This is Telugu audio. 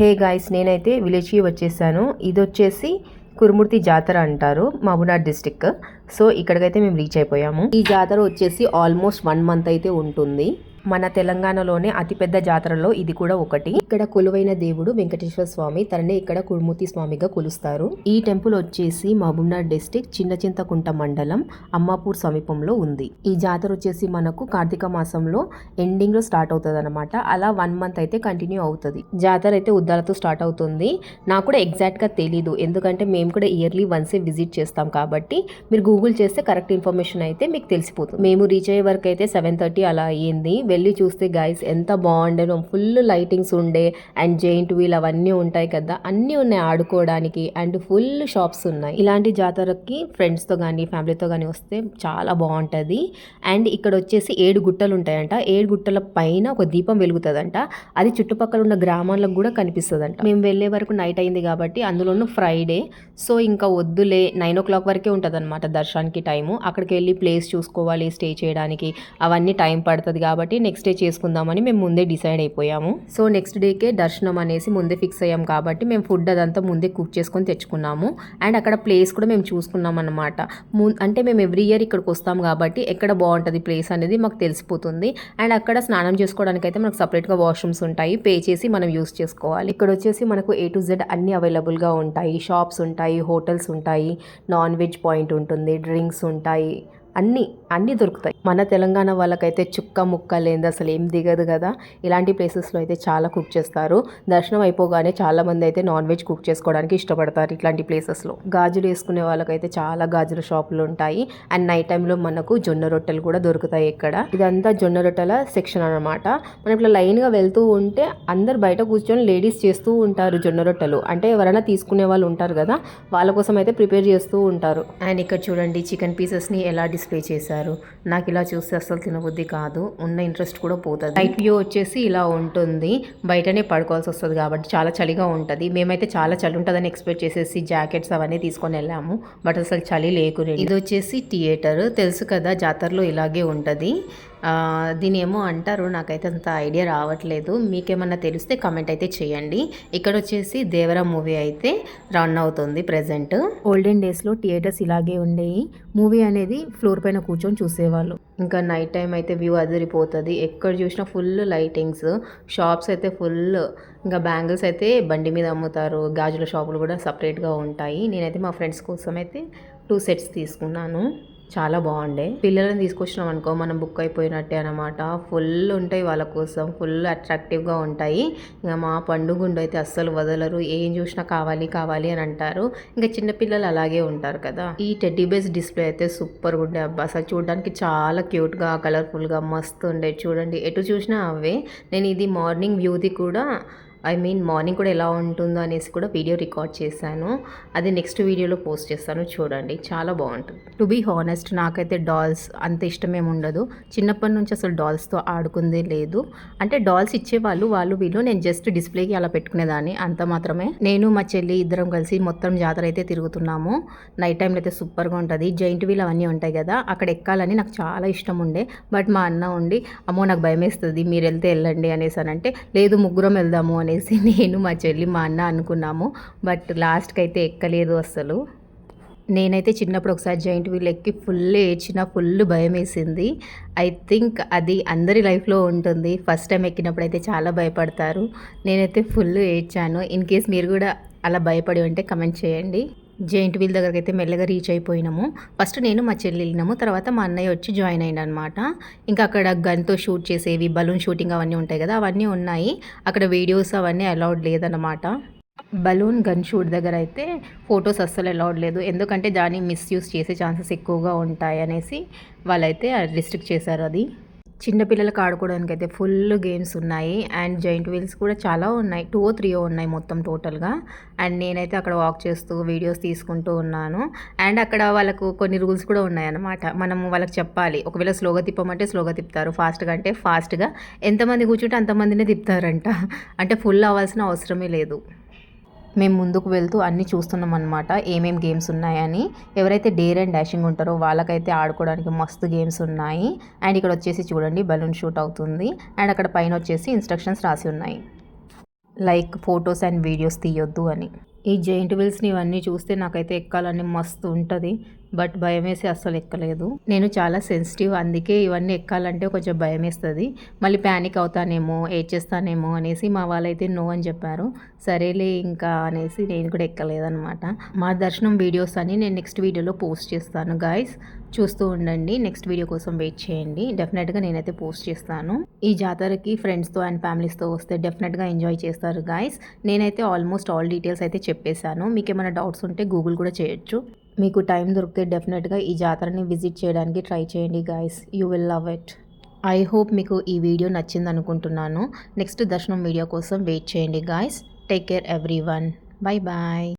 హే గాయ్స్, నేనైతే విలేజ్కి వచ్చేసాను. ఇది వచ్చేసి కురుమూర్తి జాతర అంటారు, మహబూబ్నగర్ డిస్టిక్. సో ఇక్కడికైతే మేము రీచ్ అయిపోయాము. ఈ జాతర వచ్చేసి ఆల్మోస్ట్ 1 మంత్ అయితే ఉంటుంది. మన తెలంగాణలోనే అతిపెద్ద జాతరలో ఇది కూడా ఒకటి. ఇక్కడ కొలువైన దేవుడు వెంకటేశ్వర స్వామి, తననే ఇక్కడ కురుమూర్తి స్వామిగా కొలుస్తారు. ఈ టెంపుల్ వచ్చేసి మహబూబ్నగర్ డిస్టిక్ చిన్న చింతకుంట మండలం అమ్మాపూర్ సమీపంలో ఉంది. ఈ జాతర వచ్చేసి మనకు కార్తీక మాసంలో ఎండింగ్ లో స్టార్ట్ అవుతుంది అనమాట. అలా 1 మంత్ అయితే కంటిన్యూ అవుతుంది. జాతర అయితే ఉద్దాలతో స్టార్ట్ అవుతుంది. నాకు కూడా ఎగ్జాక్ట్ గా తెలీదు, ఎందుకంటే మేము కూడా ఇయర్లీ వన్సే విజిట్ చేస్తాం కాబట్టి మీరు గూగుల్ చేస్తే కరెక్ట్ ఇన్ఫర్మేషన్ అయితే మీకు తెలిసిపోతుంది. మేము రీచ్ అయ్యే వరకు అయితే 7:30 అలా అయ్యింది. వెళ్ళి చూస్తే గైస్ ఎంత బాగుండేనో, ఫుల్ లైటింగ్స్ ఉండే అండ్ జైంట్ వీల్ అవన్నీ ఉంటాయి కదా, అన్నీ ఉన్నాయి ఆడుకోవడానికి అండ్ ఫుల్ షాప్స్ ఉన్నాయి. ఇలాంటి జాతరకి ఫ్రెండ్స్తో కానీ ఫ్యామిలీతో కానీ వస్తే చాలా బాగుంటుంది. అండ్ ఇక్కడ వచ్చేసి 7 గుట్టలు ఉంటాయంట. 7 గుట్టల పైన ఒక దీపం వెలుగుతుందంట. అది చుట్టుపక్కల ఉన్న గ్రామాలకు కూడా కనిపిస్తుందంట. మేము వెళ్ళే వరకు నైట్ అయింది కాబట్టి, అందులోనూ ఫ్రైడే, సో ఇంకా వద్దులే 9 o'clock వరకే ఉంటుంది అనమాట దర్శనానికి టైము. అక్కడికి వెళ్ళి ప్లేస్ చూసుకోవాలి, స్టే చేయడానికి అవన్నీ టైం పడుతుంది కాబట్టి నెక్స్ట్ డే చేసుకుందామని మేము ముందే డిసైడ్ అయిపోయాము. సో నెక్స్ట్ డేకే దర్శనం అనేసి ముందే ఫిక్స్ అయ్యాం కాబట్టి మేము ఫుడ్ అదంతా ముందే కుక్ చేసుకొని తెచ్చుకున్నాము. అండ్ అక్కడ ప్లేస్ కూడా మేము చూసుకున్నాం అనమాట. అంటే మేము ఎవ్రీ ఇయర్ ఇక్కడికి వస్తాం కాబట్టి ఎక్కడ బాగుంటుంది ప్లేస్ అనేది మాకు తెలిసిపోతుంది. అండ్ అక్కడ స్నానం చేసుకోవడానికి అయితే మనకు సపరేట్గా వాష్రూమ్స్ ఉంటాయి, పే చేసి మనం యూస్ చేసుకోవాలి. ఇక్కడ వచ్చేసి మనకు A to Z అన్ని అవైలబుల్గా ఉంటాయి. షాప్స్ ఉంటాయి, హోటల్స్ ఉంటాయి, నాన్ వెజ్ పాయింట్ ఉంటుంది, డ్రింక్స్ ఉంటాయి, అన్నీ దొరుకుతాయి. మన తెలంగాణ వాళ్ళకైతే చుక్క ముక్క లేనిది అసలు ఏం దిగదు కదా. ఇలాంటి ప్లేసెస్లో అయితే చాలా కుక్ చేస్తారు. దర్శనం అయిపోగానే చాలా మంది అయితే నాన్ వెజ్ కుక్ చేసుకోవడానికి ఇష్టపడతారు ఇట్లాంటి ప్లేసెస్లో. గాజులు వేసుకునే వాళ్ళకైతే చాలా గాజుల షాపులు ఉంటాయి. అండ్ నైట్ టైంలో మనకు జొన్న రొట్టెలు కూడా దొరుకుతాయి ఇక్కడ. ఇదంతా జొన్న రొట్టెల సెక్షన్ అనమాట. మనం ఇట్లా లైన్గా వెళ్తూ ఉంటే అందరు బయట కూర్చొని లేడీస్ చేస్తూ ఉంటారు జొన్న రొట్టెలు. అంటే ఎవరైనా తీసుకునే వాళ్ళు ఉంటారు కదా, వాళ్ళ కోసం అయితే ప్రిపేర్ చేస్తూ ఉంటారు. అండ్ ఇక్కడ చూడండి చికెన్ పీసెస్ని ఎలా డిస్ప్లే చేశారు. నాకు ఇలా చూస్తే అసలు తినబుద్ధి కాదు, ఉన్న ఇంట్రెస్ట్ కూడా పోతుంది. నైట్ వ్యూ వచ్చేసి ఇలా ఉంటుంది. బయటనే పడుకోవాల్సి వస్తుంది కాబట్టి చాలా చలిగా ఉంటుంది. మేమైతే చాలా చలి ఉంటుందని ఎక్స్పెక్ట్ చేసేసి జాకెట్స్ అవన్నీ తీసుకొని వెళ్ళాము, బట్ అసలు చలి లేకుండా. ఇది వచ్చేసి థియేటర్, తెలుసు కదా జాతరలో ఇలాగే ఉంటుంది. దీని ఏమో అంటారు, నాకైతే అంత ఐడియా రావట్లేదు. మీకేమన్నా తెలిస్తే కమెంట్ అయితే చేయండి. ఇక్కడ వచ్చేసి దేవరా మూవీ అయితే రన్ అవుతుంది ప్రెజెంట్. ఓల్డెన్ డేస్లో థియేటర్స్ ఇలాగే ఉండేవి. మూవీ అనేది ఫ్లోర్ పైన కూర్చొని చూసేవాళ్ళు. ఇంకా నైట్ టైం అయితే వ్యూ అదిరిపోతుంది. ఎక్కడ చూసినా ఫుల్ లైటింగ్స్, షాప్స్ అయితే ఫుల్. ఇంకా బ్యాంగిల్స్ అయితే బండి మీద అమ్ముతారు, గాజుల షాపులు కూడా సపరేట్గా ఉంటాయి. నేనైతే మా ఫ్రెండ్స్ కోసం అయితే 2 sets తీసుకున్నాను. చాలా బాగుండే. పిల్లలను తీసుకొచ్చినాం అనుకో మనం బుక్ అయిపోయినట్టే అనమాట. ఫుల్ ఉంటాయి వాళ్ళ కోసం, ఫుల్ అట్రాక్టివ్గా ఉంటాయి. ఇంకా మా పండుగుండు అయితే అస్సలు వదలరు, ఏం చూసినా కావాలి కావాలి అని అంటారు. ఇంకా చిన్నపిల్లలు అలాగే ఉంటారు కదా. ఈ టెడ్డీ బేస్ డిస్ప్లే అయితే సూపర్గా ఉండే అబ్బా. అసలు చూడడానికి చాలా క్యూట్గా కలర్ఫుల్గా మస్తు ఉండే. చూడండి ఎటు చూసినా అవే. నేను ఇది మార్నింగ్ వ్యూది కూడా మార్నింగ్ కూడా ఎలా ఉంటుందో అనేసి కూడా వీడియో రికార్డ్ చేశాను. అది నెక్స్ట్ వీడియోలో పోస్ట్ చేస్తాను, చూడండి చాలా బాగుంటుంది. టు బీ హానెస్ట్ నాకైతే డాల్స్ అంత ఇష్టమేమి ఉండదు. చిన్నప్పటి నుంచి అసలు డాల్స్తో ఆడుకుందే లేదు. అంటే డాల్స్ ఇచ్చేవాళ్ళు వాళ్ళు వీళ్ళు, నేను జస్ట్ డిస్ప్లేకి అలా పెట్టుకునేదాన్ని అంత మాత్రమే. నేను మా చెల్లి ఇద్దరం కలిసి మొత్తం జాతర అయితే తిరుగుతున్నాము. నైట్ టైంలో అయితే సూపర్గా ఉంటుంది. జైంట్ వీల్ అవన్నీ ఉంటాయి కదా, అక్కడ ఎక్కాలని నాకు చాలా ఇష్టం ఉండే. బట్ మా అన్న ఉండి అమ్మో నాకు భయం వేస్తుంది, మీరు వెళ్తే వెళ్ళండి అనేసి అంటే, లేదు ముగ్గురం వెళ్దాము అనేసి నేను మా చెల్లి మా అన్న అనుకున్నాము. బట్ లాస్ట్కి అయితే ఎక్కలేదు అసలు. నేనైతే చిన్నప్పుడు ఒకసారి జైంట్ వీల్ ఎక్కి ఫుల్ ఏడ్చిన, ఫుల్ భయం వేసింది. ఐ థింక్ అది అందరి లైఫ్లో ఉంటుంది. ఫస్ట్ టైం ఎక్కినప్పుడు అయితే చాలా భయపడతారు. నేనైతే ఫుల్ ఏడ్చాను. ఇన్ కేస్ మీరు కూడా అలా భయపడి ఉంటే కమెంట్ చేయండి. జైంట్ వీల్ దగ్గరికి అయితే మెల్లగా రీచ్ అయిపోయినాము. ఫస్ట్ నేను మా చెల్లి వెళ్ళినాము, తర్వాత మా అన్నయ్య వచ్చి జాయిన్ అయ్యిండు అనమాట. ఇంకా అక్కడ గన్తో షూట్ చేసేవి, బలూన్ షూటింగ్ అవన్నీ ఉంటాయి కదా, అవన్నీ ఉన్నాయి. అక్కడ వీడియోస్ అవన్నీ అలౌడ్ లేదన్నమాట. బలూన్ గన్ షూట్ దగ్గర అయితే ఫొటోస్ అస్సలు అలౌడ్ లేదు, ఎందుకంటే దాన్ని మిస్యూజ్ చేసే ఛాన్సెస్ ఎక్కువగా ఉంటాయి అనేసి వాళ్ళైతే రిస్ట్రిక్ట్ చేశారు. అది చిన్నపిల్లలకు ఆడుకోవడానికి అయితే ఫుల్ గేమ్స్ ఉన్నాయి. అండ్ జైంట్ వీల్స్ కూడా చాలా ఉన్నాయి, 2 or 3 ఉన్నాయి మొత్తం టోటల్గా. అండ్ నేనైతే అక్కడ వాక్ చేస్తూ వీడియోస్ తీసుకుంటూ ఉన్నాను. అండ్ అక్కడ వాళ్ళకు కొన్ని రూల్స్ కూడా ఉన్నాయన్నమాట. మనము వాళ్ళకి చెప్పాలి, ఒకవేళ స్లోగా తిప్పమంటే స్లోగా తిప్పుతారు, ఫాస్ట్గా అంటే ఫాస్ట్గా. ఎంతమంది కూర్చుంటే అంతమందినే తిప్పుతారంట, అంటే ఫుల్ అవ్వాల్సిన అవసరమే లేదు. మేము ముందుకు వెళ్తూ అన్నీ చూస్తున్నాం అనమాట, ఏమేమి గేమ్స్ ఉన్నాయని. ఎవరైతే డేర్ అండ్ డాషింగ్ ఉంటారో వాళ్ళకైతే ఆడుకోవడానికి మస్తు గేమ్స్ ఉన్నాయి. అండ్ ఇక్కడ వచ్చేసి చూడండి బలూన్ షూట్ అవుతుంది. అండ్ అక్కడ పైన వచ్చేసి ఇన్స్ట్రక్షన్స్ రాసి ఉన్నాయి. లైక్ ఫొటోస్ అండ్ వీడియోస్ తీయొద్దు అని. ఈ జెయింట్ వీల్స్ని ఇవన్నీ చూస్తే నాకైతే ఎక్కాలని మస్తు ఉంటుంది, బట్ భయం వేసి అస్సలు ఎక్కలేదు. నేను చాలా సెన్సిటివ్, అందుకే ఇవన్నీ ఎక్కాలంటే కొంచెం భయం వేస్తుంది. మళ్ళీ ప్యానిక్ అవుతానేమో, ఏడ్చేస్తానేమో అనేసి మా వాళ్ళైతే నో అని చెప్పారు. సరేలే ఇంకా అనేసి నేను కూడా ఎక్కలేదనమాట. మా దర్శనం వీడియోస్ అని నేను నెక్స్ట్ వీడియోలో పోస్ట్ చేస్తాను గాయస్, చూస్తూ ఉండండి. నెక్స్ట్ వీడియో కోసం వెయిట్ చేయండి, డెఫినెట్గా నేనైతే పోస్ట్ చేస్తాను. ఈ జాతరకి ఫ్రెండ్స్తో అండ్ ఫ్యామిలీస్తో వస్తే డెఫినెట్గా ఎంజాయ్ చేస్తారు గాయస్. నేనైతే ఆల్మోస్ట్ ఆల్ డీటెయిల్స్ అయితే చెప్పేశాను. మీకు ఏమైనా డౌట్స్ ఉంటే గూగుల్ కూడా చేయొచ్చు. మీకు టైం దొరికితే డెఫినెట్గా ఈ జాతరని విజిట్ చేయడానికి ట్రై చేయండి guys, you will love it. I hope మీకు ఈ వీడియో నచ్చింది అనుకుంటున్నాను. నెక్స్ట్ దర్శనం వీడియో కోసం వెయిట్ చేయండి guys. Take care everyone, bye bye.